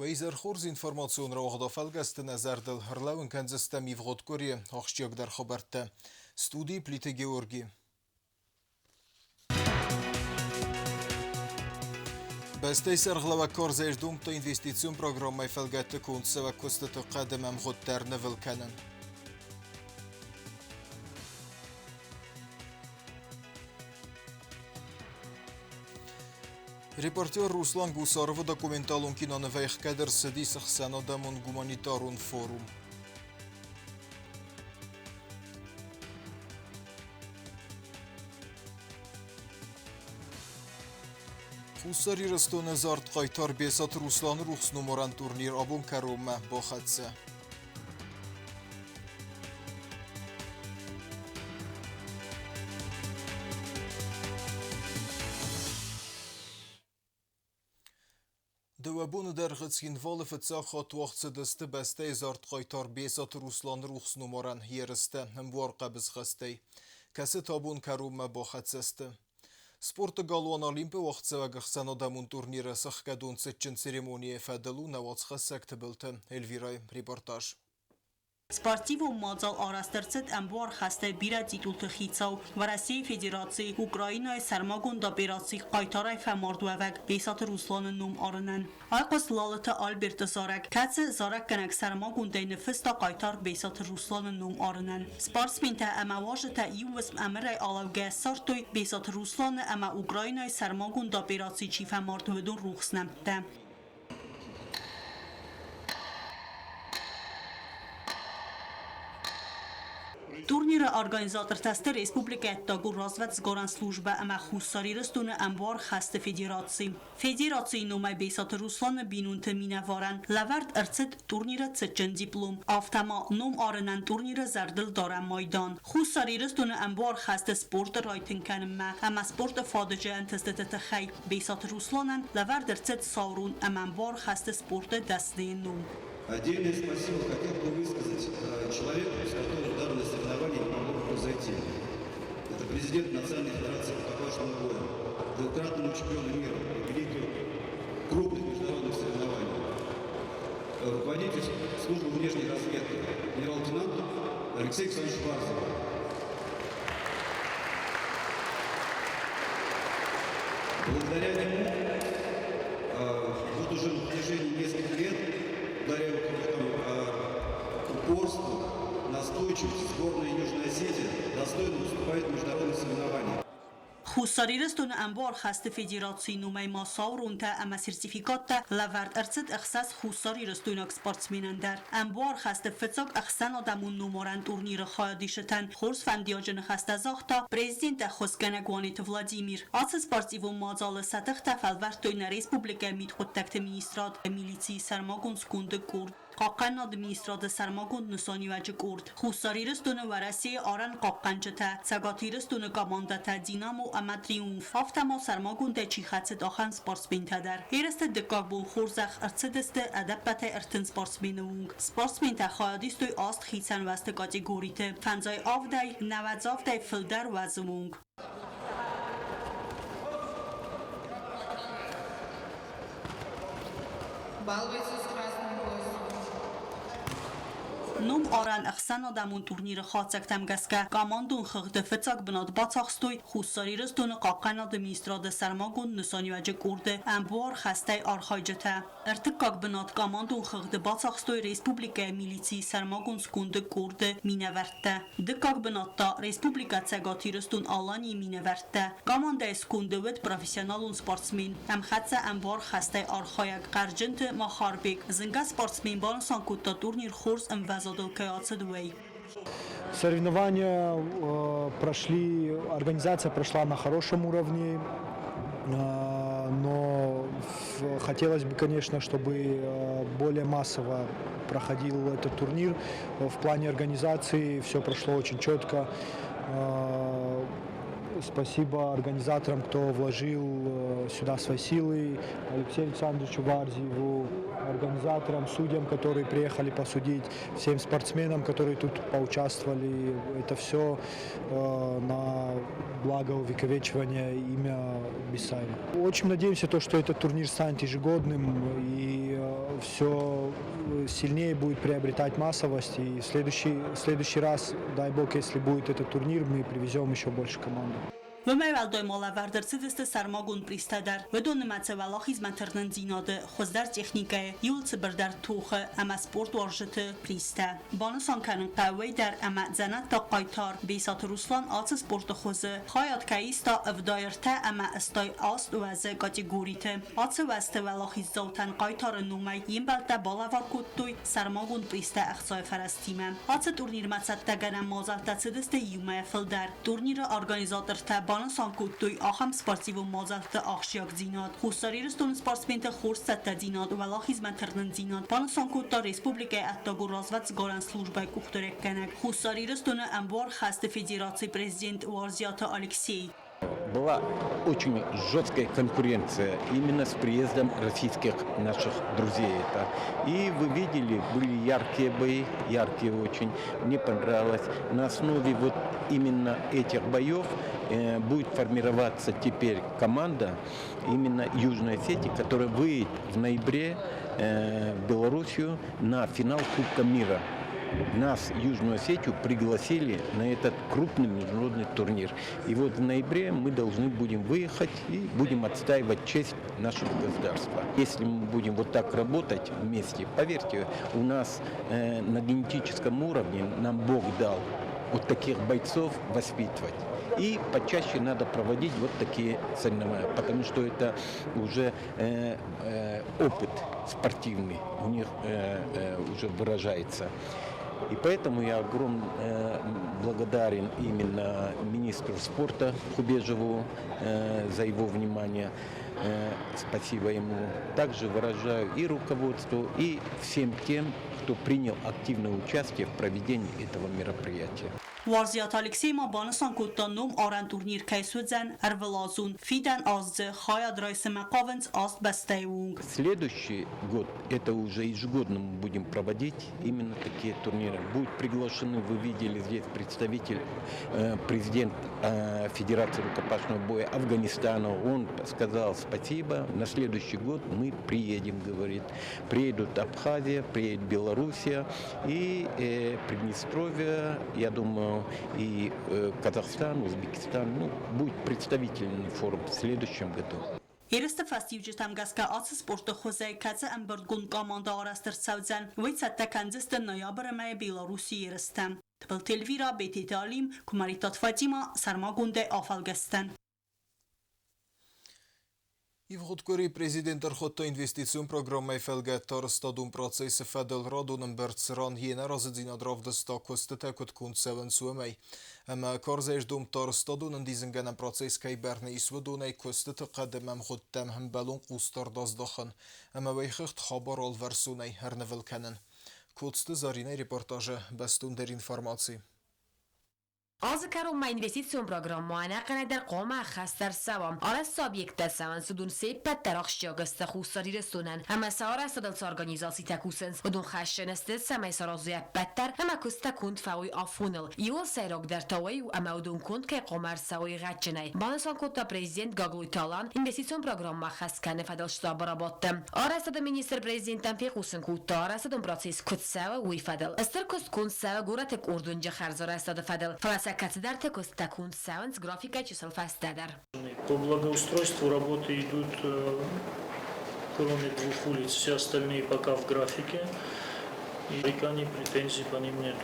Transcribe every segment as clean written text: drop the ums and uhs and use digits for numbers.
Вейзерхорз информацион равгда фалгасты назардал харлаун канзастами в Годкоре ахштягдар хабарта. Студии Плиты Георгий. Бестейсер глава Корзейждум то инвестицион программой фалгатты кунцева костаты қадымам ғоттарны вилканын. Репортер Руслан Гусаров документалун киноны вайх кадр сидис хсанадамун гуманитарун форум. Хусари растон зарт қайтар бесат Руслан Рухс номеран турнир абун карома бахатса. دوابون در غتسین والف تساخات وقت دست بسته زارت قایتار بیسات روسلان روخس نمارن هیرسته هموار قبض خسته کسی تابون کروم با خدسسته سپورت گالوان الیمپ وقت سوگ خسن آدمون تورنیر سخ کدون سچن سریمونی فدلو نواز خسکت بلتن الویرای ریپورتاج Спортиву мазал арастырцет амбар хасте бира титулты хицау в России Федерации Украиной сармагун да операции қайтарай фамардуавак бесат Руслан нум арынан. Айқас лалыты Альберт Зарак кацы Зарак канак сармагун да нефиста қайтар бесат Руслан нум арынан. Спортсмента ама важыта ювесм амрай алауга сартуй бесат Руслан ама Украиной сармагун да операции чи фамардуадун рухснамта. Турнира организатор тесты республика Тагур разведсгоран служба ама хусари растуна амбар хаст федерации. Федерации номай бесат Руслан бинунты минаваран. Лавард арцет турнира цечен диплом. Автама ном арынан турнира зардыл даран майдан. Хусари растуна амбар хаст спорт райтин канма. Ама спорт фадجه انتستت تخی. بسات Русланан лавард арцет саурун ама амбар хаст спорт дасты нум. Отдельное спасибо хотел бы высказать человеку, с которым данное соревнование не могло произойти. Это президент Национальной Федерации рукопашного боя, двукратному чемпиону мира, великий крупных международных соревнований, руководитель службы внешней разведки, генерал-лейтенант Алексей Александрович Барзов. Благодаря нему вот уже на протяжении нескольких лет, благодаря упорству, настойчивости сборная Южной Осетии достойно выступает в международных соревнованиях. Хусари растун амбар хаст федерации нумай масаурун та ама сертификат та лавард арцет اخصاص хусари растунак спортсменандер амбар хаст фцак اخسان آدمون نمارن турнира خایدیشتن خورس فندیاجن خست زاختا президент خسکنگوانیت ولادیمیر آس спортиву мазал сатах та фалвартойна республика митхоттакт министрат милиции сармагун скунды курд قاقن ادمنستراد سرماگوند نسانی وجه کرد. خوستاری رستون ورسی آرن قاقنجته سگاتی رستون گاماندته دینامو اما تریومف هفتما سرماگوند چی خدس داخن سپارسبین تدر. هیرست دکاک بول خورزخ ارتدست ادبت ارتن سپارسبین وونگ. سپارسبین تخایدیستوی آست خیسن وست کاتگوریته. فنزای آفدای نوز آفدای فلدر وزمونگ. نوم آرن اخسان آدمون تورنیر خاطکتم گسکه گاماندون خغد فتاک بناد باتاخستوی خوستاری رستون قاقن ادمنستراد سرماگون نسانی وجه کرده انبوار خسته آرخایجته ارتکاک بناد گاماندون خغد باتاخستوی ریسپوبلیکا میلیتی سرماگون سکونده کرده مینورده دکاک بناد تا ریسپوبلیکا تسگاتی رستون آلانی مینورده گامانده سکونده ود پروفیسیونالون سپارتسمین هم خدسه انبوار خسته آرخایک قرجنت مخاربیک زنگا سپارتسمین بالنسان کتا تورنیر خورز اموز Соревнования прошли, организация прошла на хорошем уровне, но хотелось бы, конечно, чтобы более массово проходил этот турнир. В плане организации все прошло очень четко. Спасибо организаторам, кто вложил сюда свои силы, Алексею Александровичу Барзеву, организаторам, судьям, которые приехали посудить, всем спортсменам, которые тут поучаствовали. Это все на благо увековечивания имя Бисаева. Очень надеемся, что этот турнир станет ежегодным и все сильнее будет приобретать массовость. И в следующий раз, дай бог, если будет этот турнир, мы привезем еще больше команд. Vëmëral molavardërcitës të sarmagun pristadar, vëdon në macëvala hizmatërnën zinade, xozdar teknike, julë të bërdar tuħë, ama sport warjëtë prista. Banësan kanën qawwej dar ama zanat të qajtar, besat Ruslan atës sport të xozë, xajat kajista ëvdajrëta ama ëstoj ast vazë kategoritë. Atës vazë vala hizzotan qajtarën numaj, jimbal të balavar kuttuj, sarmagun prista aqsaj farastime. Atës turnir macat të gana mazal të cëdës të jume e fëldar. Turnirë organizatër të Banësan kuttuj aham sportivu mazal të akshjak zinat. Husarirës të në sportsmen të khurset të zinat, valla hizmetërnën zinat. Banësan kutta Respublike të gurazvat zgaran slujbaj kuhturek kenek. Husarirës të në embar xastë Федерации президент Варзията Алексей. Была очень жесткая конкуренция именно с приездом российских наших друзей. И вы видели, были яркие бои, яркие очень. Мне понравилось. На основе вот именно этих боев будет формироваться теперь команда именно Южной Осетии, которая выйдет в ноябре в Белоруссию на финал Кубка мира. Нас, Южную Осетию, пригласили на этот крупный международный турнир. И вот в ноябре мы должны будем выехать и будем отстаивать честь нашего государства. Если мы будем вот так работать вместе, поверьте, у нас на генетическом уровне нам Бог дал вот таких бойцов воспитывать. И почаще надо проводить вот такие соревнования, потому что это уже опыт спортивный у них уже выражается. И поэтому я огромно благодарен именно министру спорта Хубежеву за его внимание. Спасибо ему. Также выражаю и руководству, и всем тем, кто принял активное участие в проведении этого мероприятия. Варзият Алексей Банësan kutta num aran turnir kajsudzan, арвелазун, фидан аззы, хаяд райсы макавенц аст бастайвунг. Следующий год, это уже ежегодно мы будем проводить именно такие турниры. Будут приглашены, вы видели здесь представитель, президент Федерации рукопашного боя Афганистана. Он сказал спасибо, на следующий год мы приедем, говорит. Приедут Абхазия, приедет Белоруссия и Приднестровье, я думаю, и Казахстан, Узбекистан, будет представительный форум в следующем году. Երստը ֆաստիվջտամ գասկա ացը սպորտը խոզայ կացը ամբրդգուն կամանդա արաստր ծավձան, վայցատտա կանձստը նոյաբրը մայ Բելարուսի երստը։ Տպլ տելվիրա բետի տալիմ, կումարիտատ Ֆատիմա, սարմագունդե աֆալգստան։ Ivhodkori prezidenter Khotto investicion programmai felgettar stadun procese fedel radunun bertsran jena razedzina dravda stakostet ekot kunt seven suomei. Ama karzais dumtar stadunun dizengenem proces kai berne iswadunai kostet qademem khottem hem balon qustar dazdaxan. Ama vayxicht khabar al versunai hernevel kenen. Kotste zarinai reportaje bestun der informacji. Azıkarım investisiyon programı muanaqana der qoma xastar savam. Aras sabiekte savan sudun sepet teraxşya gasta xusari restonan. Ama sara sadal organizacji takusens. Udun xashnestet samay sarazuya better ama kusta kunt fawi afunel. Yol sayrok der taway ama udun kunt ke qomar sawi gachnay. Banësan kota prezident Gagluy Talan investisiyon programı xaskane fadal shtab rabattem. Aras da minister prezidentan fiqusen kota aras da proces kutsawa wi fadal. Ester kust kunt sawa guratek urdunja kharzara da fadal. Кацедарте костакун саунс графика чисел фастадар. По благоустройству работы идут, кроме 2 улиц, все остальные пока в графике. И никаких претензий по ним нет.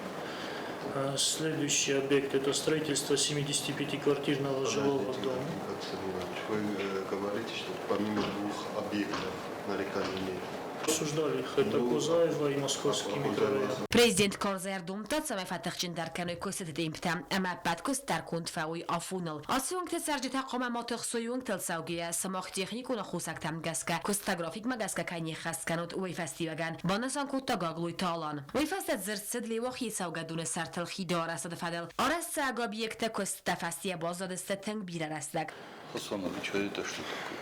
Следующий объект – это строительство 75-квартирного жилого дома. Вы говорите, что помимо 2 объектов нареканий нет. Обсуждали их, это Кузаева и Московский микрорайон. Президент Karzayar dumtat samay fataqchin dar kanoy koset imptam ama patkus dar kunt fawi afunal. Asung te sarjita qoma matx soyung tel saugia samach technik una khusaktam gaska kostografik magaska kayni khaskanot uy festivagan. Banësan kutta Gagluy Talan. Uy fastat zirtsid li waxi saugadun sartel khidar asad fadel. Aras saga obyekte kosta fastia bazad steteng birarastak. Хасанович, а это что такое?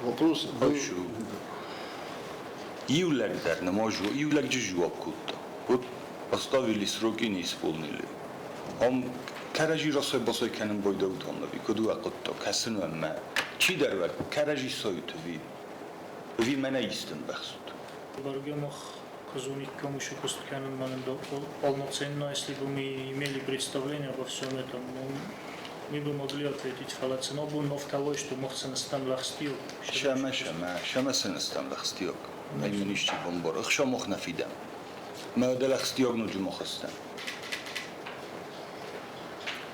Вопрос Хорошо. Июль дарна, можу, июль жужу обкутта. Вот поставили сроки, не исполнили. Он каражи росой босой канен бойда утонда, викоду акутта, касыну амма. Чи дарва, каражи соют ви мана истин бахсут. Баргемах Казуник Камыши Косткянин полноценно, если бы мы имели представление обо всем этом, мы бы могли ответить халацин. Но в того, что мохцен стан лахстиок. Шама сенстан лахстиок. Найминишти бомбор. Ихша мох нафидам. Мы да лахстиок нуджу мохастан.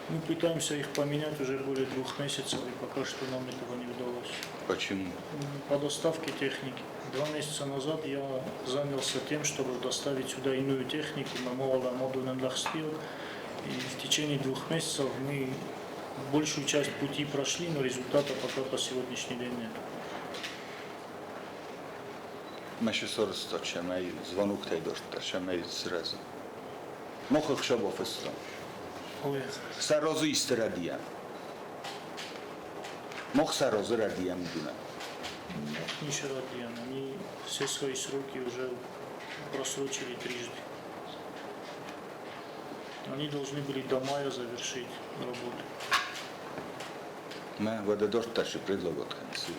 Мы пытаемся их поменять уже более 2 месяцев, и пока что нам этого не удалось. Почему? По доставке техники. 2 месяца назад я занялся тем, чтобы доставить сюда иную технику, на Мовала Модунен Лахстиок. И в течение 2 месяцев мы большую часть пути прошли, но результата пока по сегодняшний день нет. Маша сорста, шамай, звонок тайдошта, шамай сразу. Мохах шабов истрам. Ой, Сарозу истрадия. Мох сарозу радия мдуна. не Шарадьян, они все свои сроки уже просрочили трижды. Они должны были до мая завершить работу. Мы вододошта ши предлагат ханси.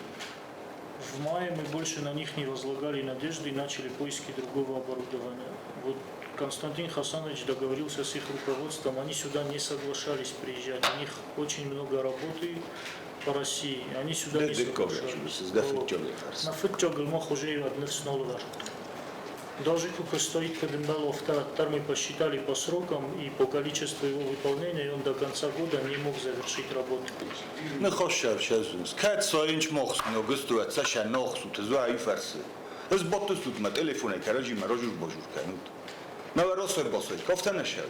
В мае мы больше на них не возлагали надежды и начали поиски другого оборудования. Вот Константин Хасанович договорился с их руководством, они сюда не соглашались приезжать. У них очень много работы по России, они сюда не соглашались. На Фитчогл мог уже одновременно. Даже только стоит Кадымбалов Тараттар, мы посчитали по срокам и по количеству его выполнения, и он до конца года не мог завершить работу. Мы хотим сейчас, как соинч мог сногостуать, Саша ногсут, зуаи фарсы. С ботусут на телефоне, каражи морожур божур канут. Мы варосой босой, кофтана шел.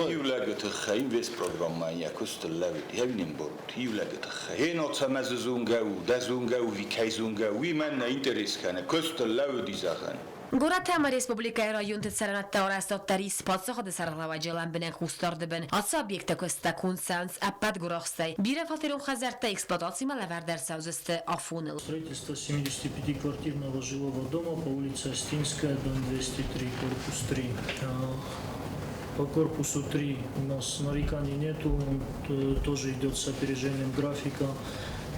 Июлагет хаим весь программа я кустеллавит, я виним борут. Июлагет хаим, оца маззунгау, дазунгау, викайзунгау, виманна интерес хана, кустеллавит изахан. Город Тама Республика район تسرنت تورست تری سپاس خود سرلا و جلم بنن خوستار دبن آسا بیکت کست کنسنس اپد گراخستی بیره فاترون خزرت эксплуатации малавар در سوزست آفونل. Строительство 75-квартирного жилого дома по улице Остинская, дом 203, корпус 3. По корпусу 3 у нас нареканий нету, он тоже идет с опережением графика.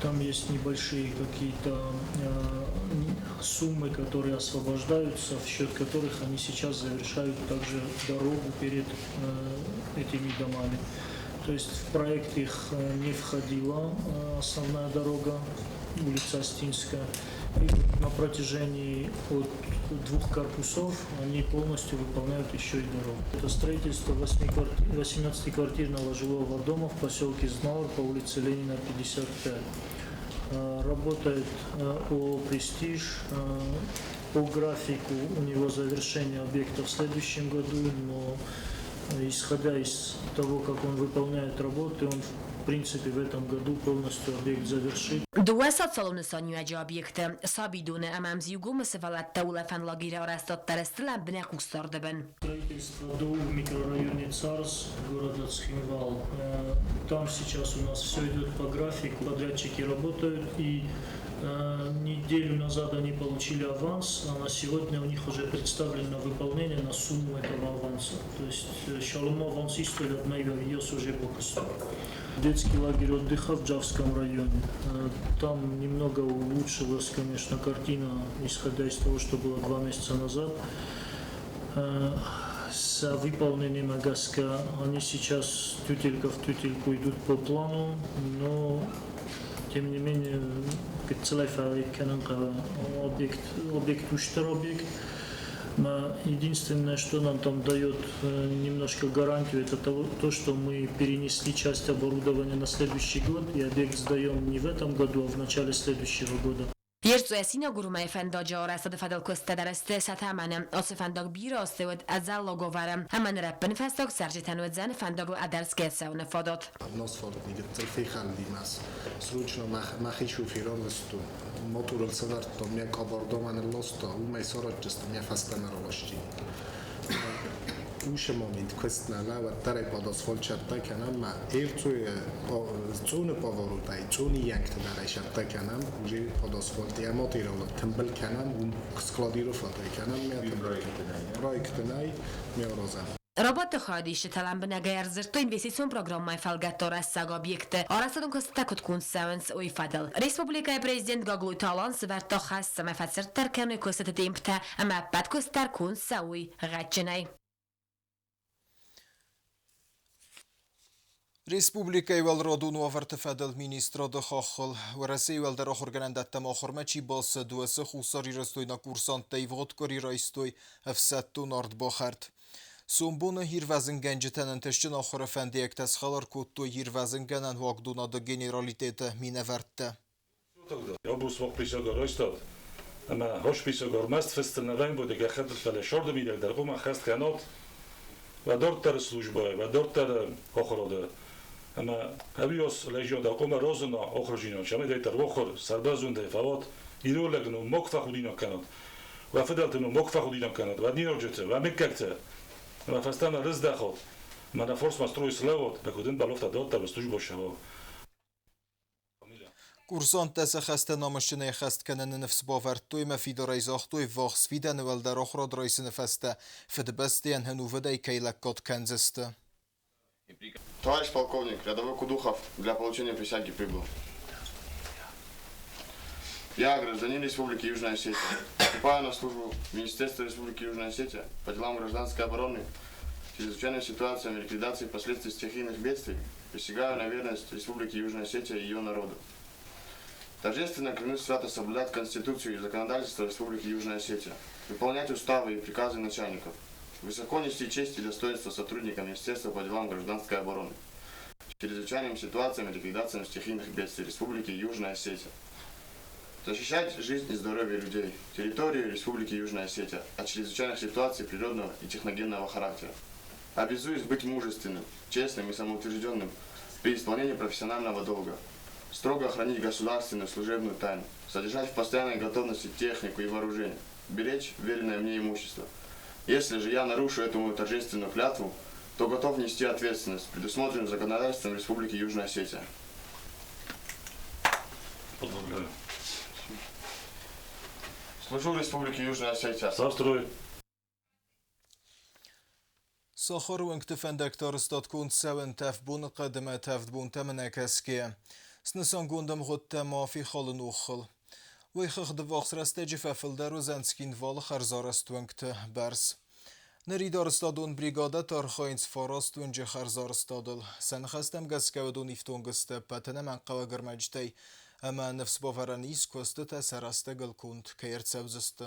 Там есть небольшие какие-то суммы, которые освобождаются, в счет которых они сейчас завершают также дорогу перед этими домами. То есть в проект их не входила основная дорога, улица Остинская. И на протяжении от 2 корпусов они полностью выполняют еще и дорогу. Это строительство 18-квартирного жилого дома в поселке Знаур по улице Ленина, 55. Работает ООО «Престиж». По графику у него завершение объекта в следующем году, но исходя из того, как он выполняет работы, он в принципе в этом году полностью объект завершит. دوست سالون سانیو اجابیکت سابیدونه امامزیوگو مسفالت توله فن لاگیره ارستاد ترستلن بنه خوستار دبن. Строительство ДУ в микрорайоне ЦАРС, города Цхинвал. Там сейчас у нас все идет по графику, подрядчики работают, и неделю назад они получили аванс, а на сегодня у них уже представлено выполнение на сумму этого аванса. То есть шалом аванс стоит на ее уже покусок. Детский лагерь отдыха в Джавском районе. Там немного улучшилась, конечно, картина, исходя из того, что было 2 месяца назад. С выполнением Агаска они сейчас тютелька в тютельку идут по плану, но тем не менее объект уштар объект. Единственное, что нам там дает немножко гарантию, это то, что мы перенесли часть оборудования на следующий год, и объект сдаем не в этом году, а в начале следующего года. Yerzu esina gurumay fendaja arasad fadal kosta dareste satamanem os fendag biraste od azalla govarem haman rappen festag sergetan od zan fendag adarskesa on fadot Носфорд идет цельфихалди нас. Срочно махи шофером листу. Мотор лсаварт то мне кабардоман лосто. У май сорочест мне фастана ровашти. اوش مامید کستنالا و تره پاد آسفالت شرطه کنم ما ایرتوی چون پاوروتای چون ینگ تداره شرطه کنم وجه پاد آسفالت اما تیرالا تنبل کنم و کسکلادی رو فاتای کنم رای کتنای میارازم Работа ходище талан бенагер зерто инвестицион программай фалгаттора саг объекты. Арасадон костакот кун севенс ой фадал. Республика президент Гаглуй талан сверто хас самафацер тарканы костата демпта, ама пат костар кун сауй гачнай. Республика Ивал Родун вафарты федел министра да хахыл. Варасе Ивал да рахорганандатта махармачи басы дуасы хусари растой на курсанта Ивгот кори райстой афсатту нард бахард. Сумбуна hirvezingenciten testin ahara fendiek teshalar kuttu hirvezingenen vagduna da generalitete mineverte. Obus vak pisagar rajstad. Ama hoş pisagar mest festelne vein bude gechedel fele şorda midek der goma khast kanot ve dort ter slujba ve dort ter akhrada. Ama habios legion da goma rozna akhrajina şame de ter vakhor sarbazun de favat irolegnu mokfa khudina kanot. Ve fedaltnu mokfa khudina kanot ve nirojete ve mekkekte. ما فستان رز داخل ما نفرس مستروي سلاوت بكودن بالوفتا دوتا بستوج بوشوا Курсант тесе хасте намышчыне хаст кенен нефс баверттуй ма фида райзахтуй вахс фиден вел дар охрад райсыны фесте федбестиен хенуведей кейлеккот кензесте. Товарищ полковник, рядовой Кудухов для получения присяги прибыл. Я, гражданин Республики Южная Осетия, вступаю на службу в Министерство Республики Южная Осетия по делам гражданской обороны, чрезвычайной ситуации и ликвидации последствий стихийных бедствий, присягаю на верность Республики Южная Осетия и ее народу. Торжественно клянусь свято соблюдать Конституцию и законодательство Республики Южная Осетия, выполнять уставы и приказы начальников, высоко нести честь и достоинство сотрудникам Министерства по делам гражданской обороны, чрезвычайным ситуациям и ликвидациям стихийных бедствий Республики Южная Осетия. Защищать жизнь и здоровье людей, территорию Республики Южная Осетия от чрезвычайных ситуаций природного и техногенного характера. Обязуюсь быть мужественным, честным и самоутвержденным при исполнении профессионального долга, строго хранить государственную служебную тайну, содержать в постоянной готовности технику и вооружение, беречь веренное мне имущество. Если же я нарушу эту мою торжественную клятву, то готов нести ответственность, предусмотренную законодательством Республики Южная Осетия. Служу Республике Южная Осетия. Завстрой. Сахар وانكتفندك تارستاد كون سوين تفبون قدمة تفبون تمنى كسكي سنسان قوندم غد ما في خال نوخل ويخخ دواخس رستجي ففلدر و زنسكين وال خرزارست وانكت برس نري دارستادون بريغاده تارخاينس فاراست وانجي خرزارستادل سنخستم گسكودون افتونگست پتنه من قوى گرمجتي اما نفس باورانيس كوستت سرستگل كوند كيرت سوزست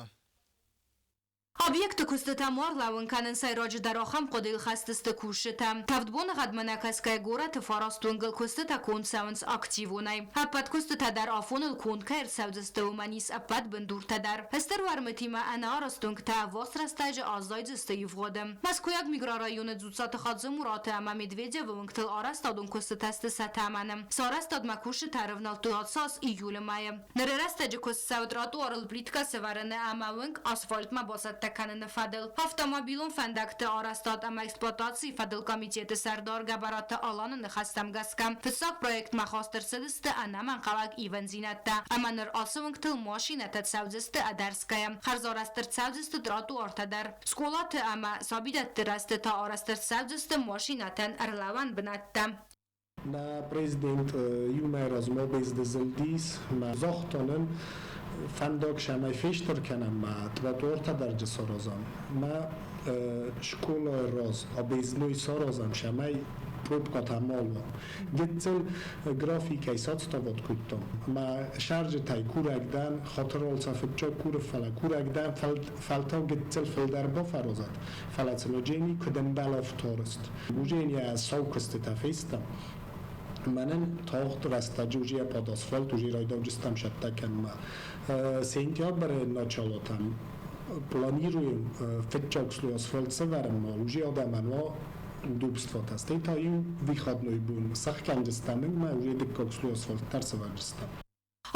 Объекты кустатамор лавынканын сайроджи дарахам қодил хастысты кушетам. Тавдбон гадманакаская город фарастунгл кустата кун саунс активунай. Аппат кустата дар афунул кун кайр саудзысты уманис аппат бендурта дар. Эстер варматима ана арастунгта восрастажи азайдзысты ювгодым. Москвяг микрорайоны дзуцаты хадзы мураты ама медведя вынктыл арастадун кустатасты сатаманым. Сарастад макуши тарывнал туатсас июля мая. Нерерастажи куст саудрату арыл плитка севарыны ама вынк асфальт мабасат کنن فدل автомобилون فندکت آرستاد اما اکسپلواتاسی فدل کمیته سردار گبرات آلان نخستم گسکم فساق پروژه مخاستر سدست انا من قواک ایون زینت اما نر آسونگتل ماشینت سوزست ادرسکایم خرزارستر سوزست دراتو ارتدر سکولات اما سابیدت درست تا آرستر سوزست ماشینتن ارلوان بنتم Na prezident Jumer az Mobis de Zeldis ma zochtonen فندق شمای فیشتر کنم ما تبتور تا درجه سرازم ما شکل راز آبیزلوی سرازم شمای پروب کاتمال گتل گرافیک ایسات ستاوت کتم ما شارج تای کورکدن خاطر الصفت جا کور فلا کورکدن فلتا گتل فلدر با فرازد فلاتلوجینی کدن بالافتارست بوجینی از سوکست تفیستم منن تاخت رستجوجی پاد آسفالت وجی رایدام جستم شده کنم سنتیابر ناچالاتم планируем фетчокслу асфальт севером уже адаманва удобството است تا این ویخادنوی بون سخت کنجستانم ما уже дикокслу асфальт тар севержстам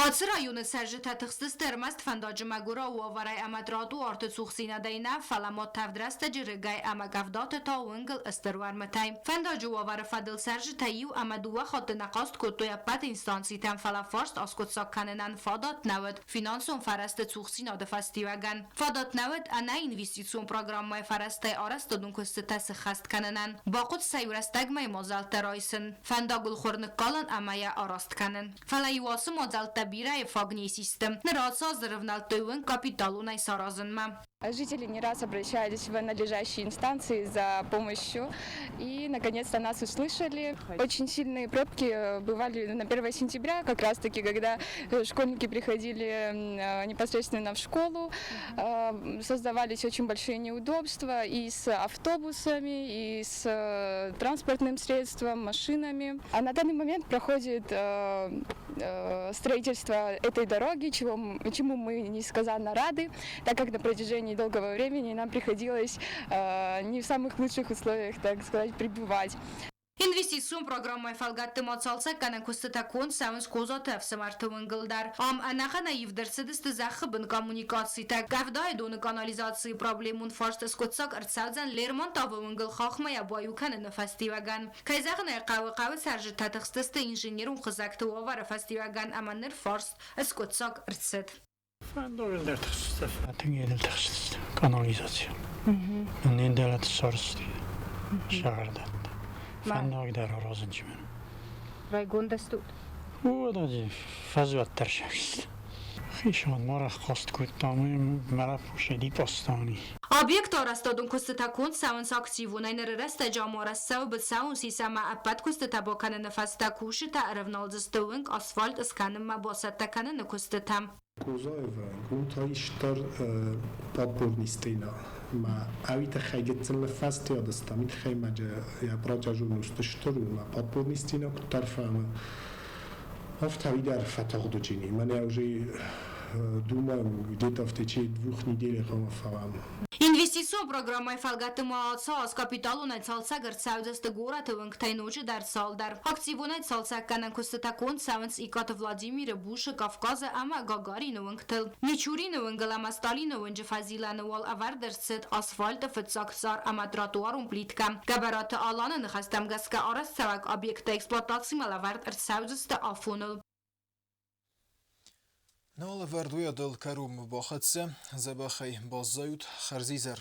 Hadsı rayonu sərji tətixsizdir məst fəndacı məqura u avaray əmədratu artı suxsina deyna falamat təvdrəstə cirgay əməqavdat ta uingl istirvarmətay. Fəndacı u avarı fadil sərji təyiv əməduva xattı nəqast kutuya pat instansi təm falafarst askutsak kanınan fadat nəvət finansun fərəstə suxsina da festivagan. Fadat nəvət ana investisyon programmay fərəstəy arastadun kustu təsi xast kanınan. Baqut sayurəstəgməy mozaltə raysın. Fəndagul xornıq qalan əməyə arast kanın. Falayivası mozaltə birəy fagniy sistem. Nəratsa zırıvnaltöyün kapitalunay sarazınma. Жители не раз обращались в надлежащие инстанции за помощью и, наконец-то, нас услышали. Очень сильные пробки бывали на 1 сентября, как раз-таки, когда школьники приходили непосредственно в школу, создавались очень большие неудобства и с автобусами, и с транспортным средством, машинами. А на данный момент проходит строительство этой дороги, чему мы несказанно рады, так как на протяжении долгого времени нам приходилось не в самых лучших условиях, так сказать, пребывать. Investisiyon programmay falgattı matsalsa kanan kustatakon savunç kozatı efsemartı vıngıldar. Am anaxa naivdırsidisти zaxıbın kommunikasiyi tak gavday donu kanalizasiyi problemun farst skotsak artsavzan lermon tavı vıngıl xaxmaya bayukanı festivagan. Kayzaxnay qavi sarjı tatixstisti injenerun xızaktı ovara festivagan amanır farst skotsak artsid. Fandogel der txistef. Atengel txistef. Kanalizasyon. Nendelet sarsti. Şahardat. Fandog der rozançmen. Raygonda stud. O da fazvat terşakist. Xişan mara xast kutamı mara poşedi pastani. Obyekt arastadun kustatakon savunç aktivunay nərərəstə camorassa bit savun sistema apat kustabakanı fasta kushi ta ravnalzistowing asfalt iskanma bosattakanı kustatam. Kozaeva, grundhajistar podpornistina. Ma avite xajgetzel fast yadastam, it xajmađe ja praťažunosti štoru ma podpornistina, tarfama. Ofta vidar fatordžini. Mane ja уже думаю, где-то в течение 2 недель ромафавам. Investisiyon programmay falgatı maatsa az kapitalunay salsa gırtsavdızdı goratı vıngtaynocu dar saldar. Aktivunay salsa kanan kustatakon savunç ikat Vladimir Bush Kafkazı ama Gagarin vıngtıl. Niçurin vıngılama Stalin vıncı fazilanı wal avardırsit asfalt fıtsaksar ama trotuarun plitka. Gabaratı alanı nıxastam gaska aras savak obyekta eksploatatsiya lavard artsavdızdı afunul. نال وردوی دل کروم باخدسه زبخی باززایود خرزیزر